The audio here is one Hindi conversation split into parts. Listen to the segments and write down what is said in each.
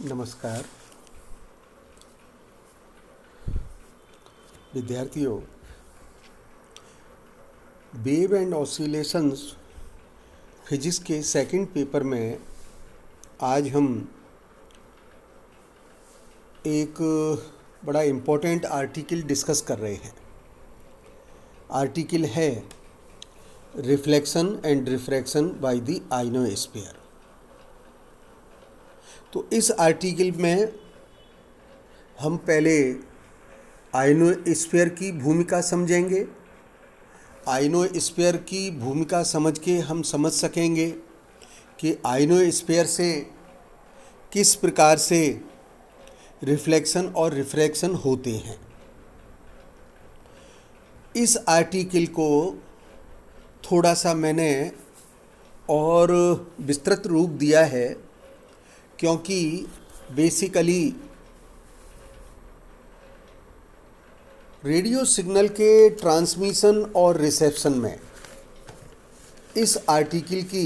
नमस्कार विद्यार्थियों, वेव एंड ऑसिलेशंस फिजिक्स के सेकंड पेपर में आज हम एक बड़ा इम्पोर्टेंट आर्टिकल डिस्कस कर रहे हैं। आर्टिकल है reflection and refraction by the ionosphere. तो इस आर्टिकल में हम पहले आयनोस्फीयर की भूमिका समझेंगे। आयनोस्फीयर की भूमिका समझ के हम समझ सकेंगे कि आयनोस्फीयर से किस प्रकार से रिफ्लेक्शन और रिफ्रैक्शन होते हैं। इस आर्टिकल को थोड़ा सा मैंने और विस्तृत रूप दिया है, क्योंकि बेसिकली रेडियो सिग्नल के ट्रांसमिशन और रिसेप्शन में इस आर्टिकल की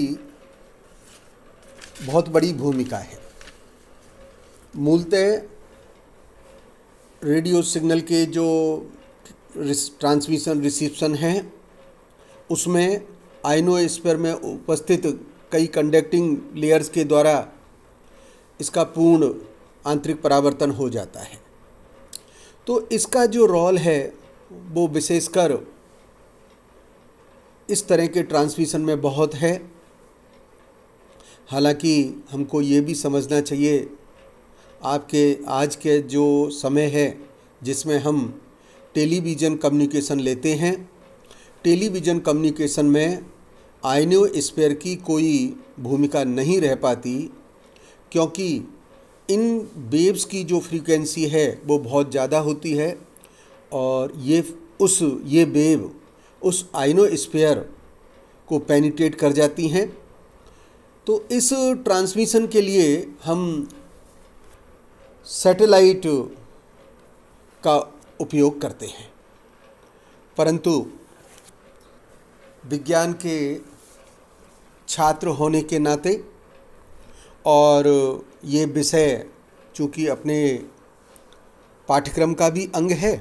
बहुत बड़ी भूमिका है। मूलतः रेडियो सिग्नल के जो ट्रांसमिशन रिसेप्शन हैं उसमें आयनोस्फीयर में उपस्थित कई कंडक्टिंग लेयर्स के द्वारा इसका पूर्ण आंतरिक परावर्तन हो जाता है। तो इसका जो रोल है वो विशेषकर इस तरह के ट्रांसमिशन में बहुत है। हालांकि हमको ये भी समझना चाहिए, आपके आज के जो समय है जिसमें हम टेलीविज़न कम्युनिकेशन लेते हैं, टेलीविज़न कम्युनिकेशन में आयनोस्फीयर की कोई भूमिका नहीं रह पाती, क्योंकि इन वेव्स की जो फ्रीक्वेंसी है वो बहुत ज़्यादा होती है और ये वेव उस आयनोस्फीयर को पेनिट्रेट कर जाती हैं। तो इस ट्रांसमिशन के लिए हम सैटेलाइट का उपयोग करते हैं, परंतु विज्ञान के छात्र होने के नाते और ये विषय चूँकि अपने पाठ्यक्रम का भी अंग है,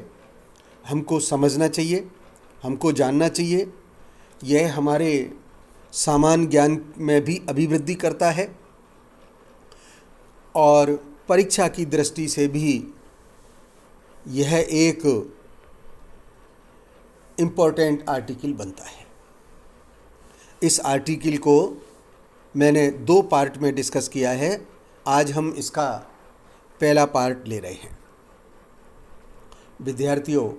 हमको समझना चाहिए, हमको जानना चाहिए। यह हमारे सामान्य ज्ञान में भी अभिवृद्धि करता है और परीक्षा की दृष्टि से भी यह एक इम्पोर्टेंट आर्टिकल बनता है। इस आर्टिकल को मैंने 2 पार्ट में डिस्कस किया है। आज हम इसका पहला पार्ट ले रहे हैं। विद्यार्थियों,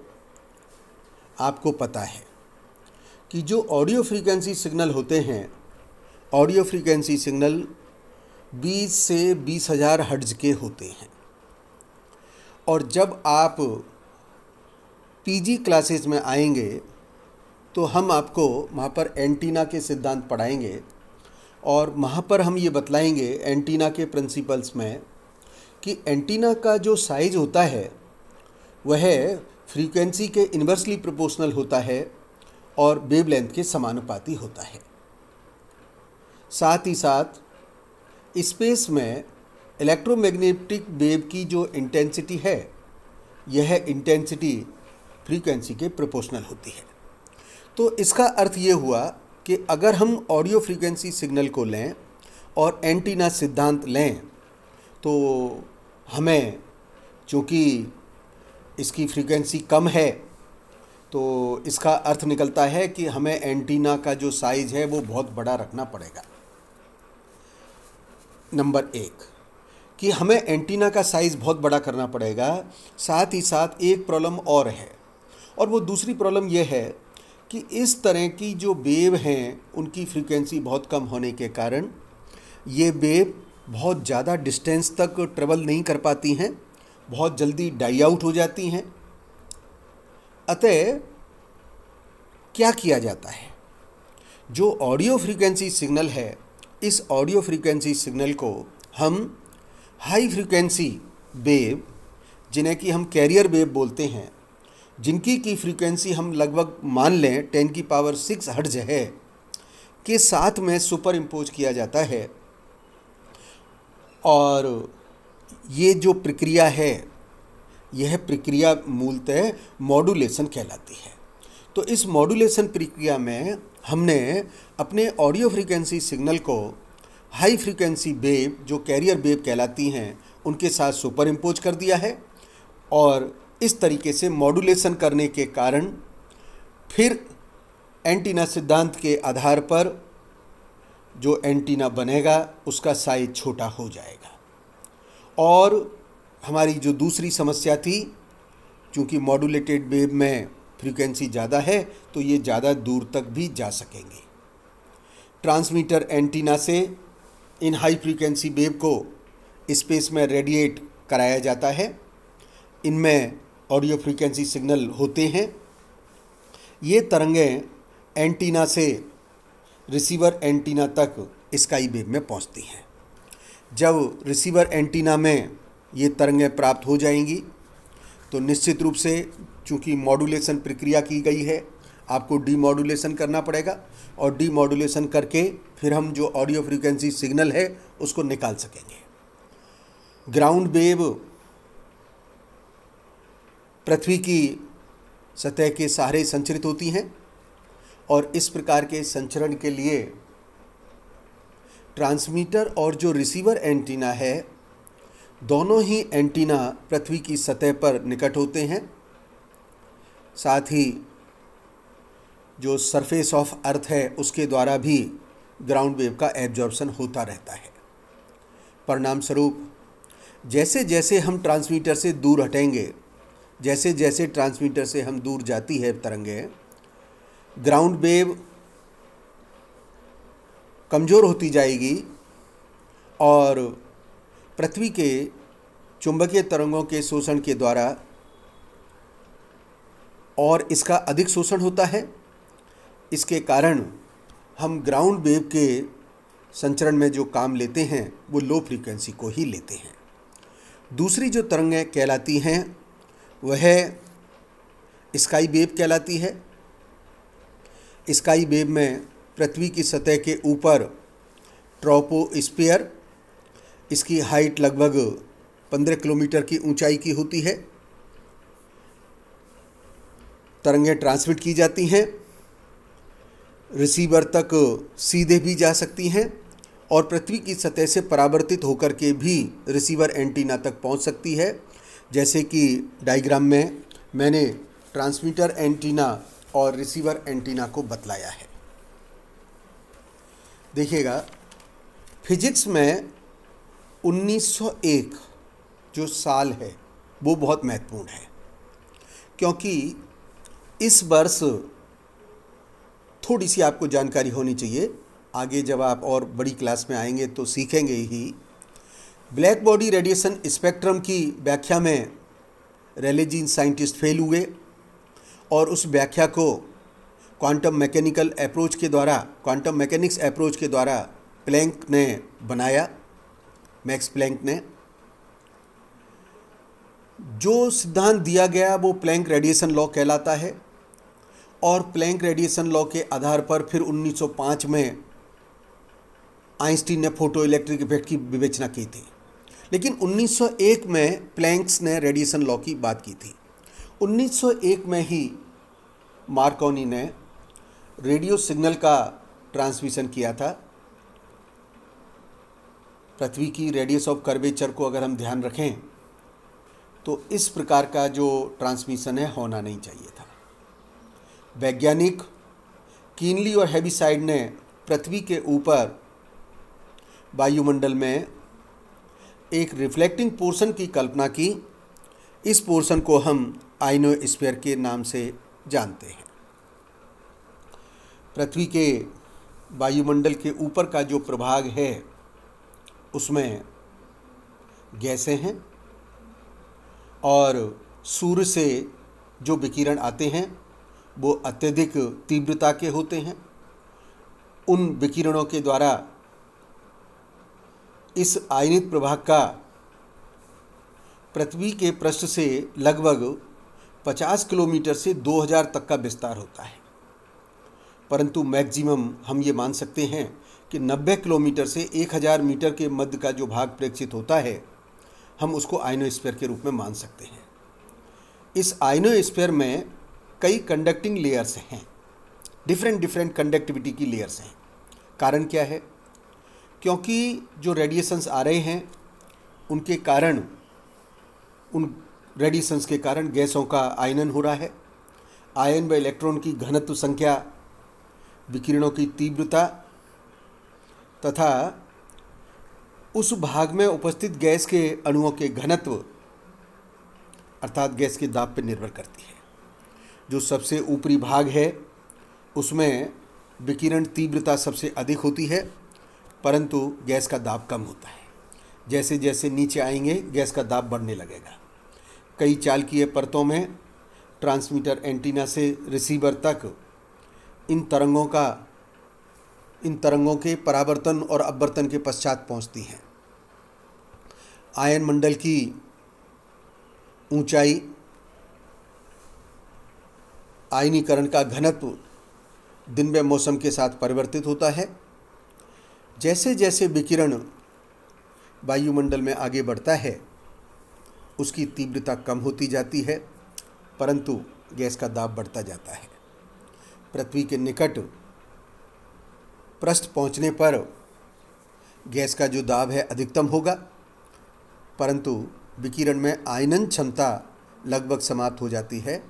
आपको पता है कि जो ऑडियो फ्रीक्वेंसी सिग्नल होते हैं, ऑडियो फ्रीक्वेंसी सिग्नल 20 से 20,000 हर्ट्ज के होते हैं। और जब आप पीजी क्लासेस में आएंगे तो हम आपको वहाँ पर एंटीना के सिद्धांत पढ़ाएंगे और वहाँ पर हम ये बतलाएंगे एंटीना के प्रिंसिपल्स में कि एंटीना का जो साइज़ होता है वह फ्रीक्वेंसी के इन्वर्सली प्रोपोर्शनल होता है और वेवलेंथ के समानुपाती होता है। साथ ही साथ स्पेस में इलेक्ट्रोमैग्नेटिक वेव की जो इंटेंसिटी है, यह इंटेंसिटी फ्रीक्वेंसी के प्रोपोर्शनल होती है। तो इसका अर्थ ये हुआ कि अगर हम ऑडियो फ्रीक्वेंसी सिग्नल को लें और एंटीना सिद्धांत लें तो हमें, चूँकि इसकी फ्रीक्वेंसी कम है, तो इसका अर्थ निकलता है कि हमें एंटीना का जो साइज़ है वो बहुत बड़ा रखना पड़ेगा। नंबर 1 कि हमें एंटीना का साइज़ बहुत बड़ा करना पड़ेगा। साथ ही साथ एक प्रॉब्लम और है, और वो दूसरी प्रॉब्लम ये है कि इस तरह की जो वेव हैं उनकी फ्रीक्वेंसी बहुत कम होने के कारण ये वेव बहुत ज़्यादा डिस्टेंस तक ट्रेवल नहीं कर पाती हैं, बहुत जल्दी डाई आउट हो जाती हैं। अतः क्या किया जाता है, जो ऑडियो फ्रीक्वेंसी सिग्नल है, इस ऑडियो फ्रीक्वेंसी सिग्नल को हम हाई फ्रीक्वेंसी वेव, जिन्हें कि हम कैरियर वेव बोलते हैं, जिनकी की फ्रीक्वेंसी हम लगभग मान लें 10⁶ हर्ट्ज है, के साथ में सुपर इम्पोज किया जाता है। और ये जो प्रक्रिया है, यह प्रक्रिया मूलतः मॉड्यूलेशन कहलाती है। तो इस मॉड्यूलेशन प्रक्रिया में हमने अपने ऑडियो फ्रीक्वेंसी सिग्नल को हाई फ्रीक्वेंसी वेव जो कैरियर वेव कहलाती हैं उनके साथ सुपर इम्पोज कर दिया है, और इस तरीके से मॉड्यूलेशन करने के कारण फिर एंटीना सिद्धांत के आधार पर जो एंटीना बनेगा उसका साइज छोटा हो जाएगा। और हमारी जो दूसरी समस्या थी, चूँकि मॉड्यूलेटेड वेव में फ्रीक्वेंसी ज़्यादा है तो ये ज़्यादा दूर तक भी जा सकेंगे। ट्रांसमीटर एंटीना से इन हाई फ्रीक्वेंसी वेव को स्पेस में रेडिएट कराया जाता है। इनमें ऑडियो फ्रीक्वेंसी सिग्नल होते हैं। ये तरंगें एंटीना से रिसीवर एंटीना तक स्काई वेव में पहुंचती हैं। जब रिसीवर एंटीना में ये तरंगें प्राप्त हो जाएंगी तो निश्चित रूप से चूँकि मॉड्यूलेशन प्रक्रिया की गई है, आपको डीमॉड्यूलेशन करना पड़ेगा, और डीमॉड्यूलेशन करके फिर हम जो ऑडियो फ्रीक्वेंसी सिग्नल है उसको निकाल सकेंगे। ग्राउंड वेव पृथ्वी की सतह के सहारे संचरित होती हैं, और इस प्रकार के संचरण के लिए ट्रांसमीटर और जो रिसीवर एंटीना है, दोनों ही एंटीना पृथ्वी की सतह पर निकट होते हैं। साथ ही जो सरफेस ऑफ अर्थ है उसके द्वारा भी ग्राउंड वेव का एब्जॉर्प्शन होता रहता है। परिणाम स्वरूप जैसे जैसे हम ट्रांसमीटर से दूर हटेंगे, जैसे जैसे ट्रांसमीटर से हम दूर जाती है तरंगें, ग्राउंड वेव कमज़ोर होती जाएगी और पृथ्वी के चुंबकीय तरंगों के शोषण के द्वारा और इसका अधिक शोषण होता है। इसके कारण हम ग्राउंड वेव के संचरण में जो काम लेते हैं वो लो फ्रीक्वेंसी को ही लेते हैं। दूसरी जो तरंगें कहलाती हैं वह स्काई वेव कहलाती है। स्काई वेव में पृथ्वी की सतह के ऊपर ट्रोपोस्फीयर, इसकी हाइट लगभग 15 किलोमीटर की ऊंचाई की होती है। तरंगें ट्रांसमिट की जाती हैं, रिसीवर तक सीधे भी जा सकती हैं और पृथ्वी की सतह से परावर्तित होकर के भी रिसीवर एंटीना तक पहुंच सकती है। जैसे कि डायग्राम में मैंने ट्रांसमीटर एंटीना और रिसीवर एंटीना को बतलाया है। देखिएगा, फिजिक्स में 1901 जो साल है वो बहुत महत्वपूर्ण है, क्योंकि इस वर्ष थोड़ी सी आपको जानकारी होनी चाहिए। आगे जब आप और बड़ी क्लास में आएंगे तो सीखेंगे ही। ब्लैक बॉडी रेडिएशन स्पेक्ट्रम की व्याख्या में रेले जीन साइंटिस्ट फेल हुए और उस व्याख्या को क्वांटम मैकेनिक्स अप्रोच के द्वारा प्लैंक ने बनाया, मैक्स प्लैंक ने। जो सिद्धांत दिया गया वो प्लैंक रेडिएशन लॉ कहलाता है, और प्लैंक रेडिएशन लॉ के आधार पर फिर 1905 में आइंस्टीन ने फोटो इलेक्ट्रिक इफेक्ट की विवेचना की थी। लेकिन 1901 में प्लैंक्स ने रेडिएशन लॉ की बात की थी। 1901 में ही मार्कोनी ने रेडियो सिग्नल का ट्रांसमिशन किया था। पृथ्वी की रेडियस ऑफ कर्वेचर को अगर हम ध्यान रखें तो इस प्रकार का जो ट्रांसमिशन है होना नहीं चाहिए था। वैज्ञानिक कीनली और हेविसाइड ने पृथ्वी के ऊपर वायुमंडल में एक रिफ्लेक्टिंग पोर्शन की कल्पना की। इस पोर्शन को हम आइनोस्फीयर के नाम से जानते हैं। पृथ्वी के वायुमंडल के ऊपर का जो प्रभाग है उसमें गैसें हैं, और सूर्य से जो विकिरण आते हैं वो अत्यधिक तीव्रता के होते हैं। उन विकिरणों के द्वारा इस आयनित प्रभाग का पृथ्वी के पृष्ठ से लगभग 50 किलोमीटर से 2000 तक का विस्तार होता है, परंतु मैक्सिमम हम ये मान सकते हैं कि 90 किलोमीटर से 1000 मीटर के मध्य का जो भाग प्रेक्षित होता है, हम उसको आयनोस्फीयर के रूप में मान सकते हैं। इस आयनोस्फीयर में कई कंडक्टिंग लेयर्स हैं, डिफरेंट कंडक्टिविटी की लेयर्स हैं। कारण क्या है? क्योंकि जो रेडिएशंस आ रहे हैं उनके कारण, उन रेडिएशंस के कारण गैसों का आयनन हो रहा है। आयन व इलेक्ट्रॉन की घनत्व संख्या, विकिरणों की तीव्रता तथा उस भाग में उपस्थित गैस के अणुओं के घनत्व अर्थात गैस के दाब पर निर्भर करती है। जो सबसे ऊपरी भाग है उसमें विकिरण तीव्रता सबसे अधिक होती है, परंतु गैस का दाब कम होता है। जैसे जैसे नीचे आएंगे गैस का दाब बढ़ने लगेगा। कई चालकीय परतों में ट्रांसमीटर एंटीना से रिसीवर तक इन तरंगों के परावर्तन और अपवर्तन के पश्चात पहुंचती हैं। आयन मंडल की ऊंचाई, आयनीकरण का घनत्व दिन व मौसम के साथ परिवर्तित होता है। जैसे जैसे विकिरण वायुमंडल में आगे बढ़ता है उसकी तीव्रता कम होती जाती है, परंतु गैस का दाब बढ़ता जाता है। पृथ्वी के निकट पृष्ठ पहुंचने पर गैस का जो दाब है अधिकतम होगा, परंतु विकिरण में आयनन क्षमता लगभग समाप्त हो जाती है।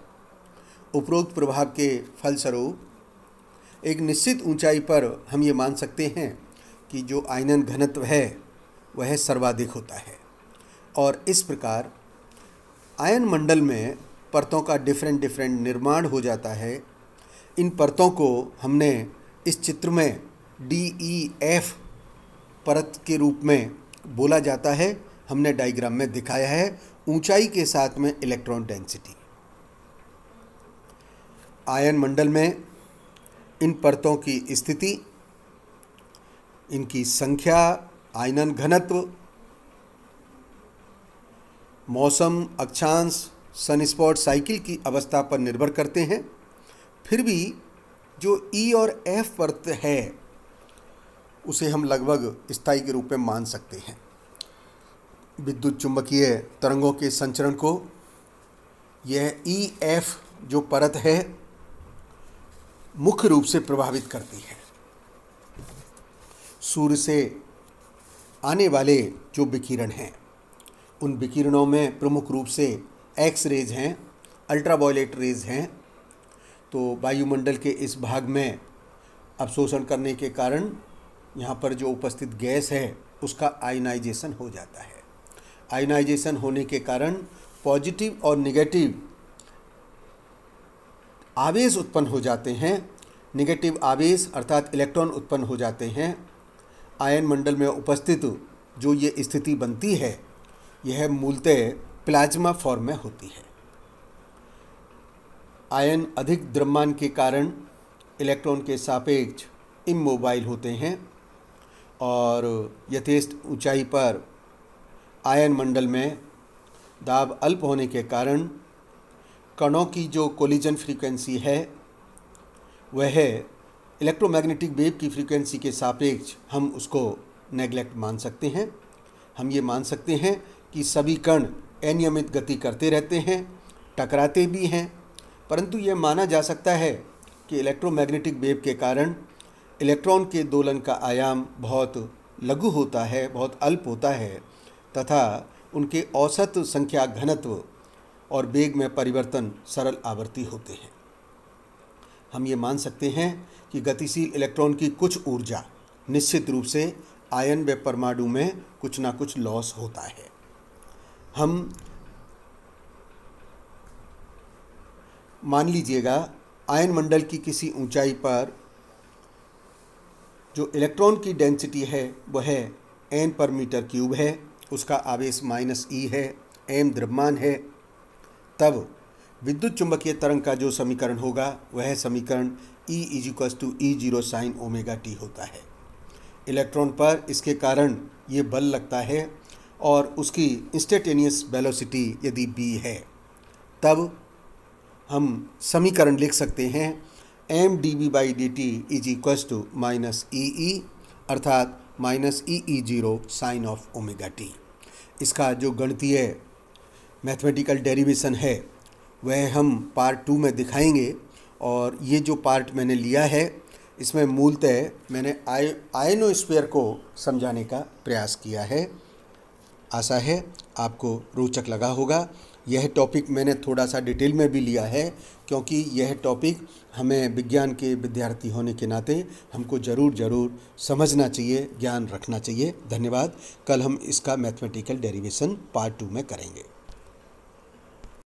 उपरोक्त प्रभाव के फलस्वरूप एक निश्चित ऊंचाई पर हम ये मान सकते हैं कि जो आयनन घनत्व है वह सर्वाधिक होता है, और इस प्रकार आयन मंडल में परतों का डिफरेंट निर्माण हो जाता है। इन परतों को हमने इस चित्र में DEF परत के रूप में बोला जाता है। हमने डायग्राम में दिखाया है ऊंचाई के साथ में इलेक्ट्रॉन डेंसिटी। आयन मंडल में इन परतों की स्थिति, इनकी संख्या, आयनन घनत्व, मौसम, अक्षांश, सनस्पॉट साइकिल की अवस्था पर निर्भर करते हैं। फिर भी जो E और F परत है उसे हम लगभग स्थायी के रूप में मान सकते हैं। विद्युत चुंबकीय तरंगों के संचरण को यह EF जो परत है मुख्य रूप से प्रभावित करती है। सूर्य से आने वाले जो विकिरण हैं उन विकिरणों में प्रमुख रूप से एक्स रेज हैं, अल्ट्रावायलेट रेज हैं। तो वायुमंडल के इस भाग में अवशोषण करने के कारण यहाँ पर जो उपस्थित गैस है उसका आयनाइजेशन हो जाता है। आयनाइजेशन होने के कारण पॉजिटिव और नेगेटिव आवेश उत्पन्न हो जाते हैं। नेगेटिव आवेश अर्थात इलेक्ट्रॉन उत्पन्न हो जाते हैं। आयन मंडल में उपस्थित जो ये स्थिति बनती है यह मूलतः प्लाज्मा फॉर्म में होती है। आयन अधिक द्रव्यमान के कारण इलेक्ट्रॉन के सापेक्ष इमोबाइल होते हैं, और यथेष्ट ऊंचाई पर आयन मंडल में दाब अल्प होने के कारण कणों की जो कोलिजन फ्रीक्वेंसी है वह इलेक्ट्रोमैग्नेटिक वेव की फ्रीक्वेंसी के सापेक्ष हम उसको नेगलेक्ट मान सकते हैं। हम ये मान सकते हैं कि सभी कण अनियमित गति करते रहते हैं, टकराते भी हैं, परंतु ये माना जा सकता है कि इलेक्ट्रोमैग्नेटिक वेव के कारण इलेक्ट्रॉन के दोलन का आयाम बहुत लघु होता है, बहुत अल्प होता है, तथा उनके औसत संख्या, घनत्व और वेग में परिवर्तन सरल आवर्ती होते हैं। हम ये मान सकते हैं कि गतिशील इलेक्ट्रॉन की कुछ ऊर्जा निश्चित रूप से आयन व परमाणु में कुछ ना कुछ लॉस होता है। हम मान लीजिएगा आयन मंडल की किसी ऊंचाई पर जो इलेक्ट्रॉन की डेंसिटी है वह n पर मीटर क्यूब है, उसका आवेश -e है, m द्रव्यमान है, तब विद्युत चुंबकीय तरंग का जो समीकरण होगा वह समीकरण E = E0 sin ωt होता है। इलेक्ट्रॉन पर इसके कारण ये बल लगता है और उसकी इंस्टेंटेनियस वेलोसिटी यदि b है तब हम समीकरण लिख सकते हैं mdv/dt is equals to -EE अर्थात -EE0 sign of omega T. इसका जो गणितीय मैथमेटिकल डेरिवेशन है वह हम पार्ट 2 में दिखाएंगे। और ये जो पार्ट मैंने लिया है इसमें मूलतः मैंने आयनोस्फीयर को समझाने का प्रयास किया है। आशा है आपको रोचक लगा होगा। यह टॉपिक मैंने थोड़ा सा डिटेल में भी लिया है क्योंकि यह टॉपिक हमें विज्ञान के विद्यार्थी होने के नाते हमको ज़रूर समझना चाहिए, ज्ञान रखना चाहिए। धन्यवाद। कल हम इसका मैथमेटिकल डेरिवेशन पार्ट 2 में करेंगे।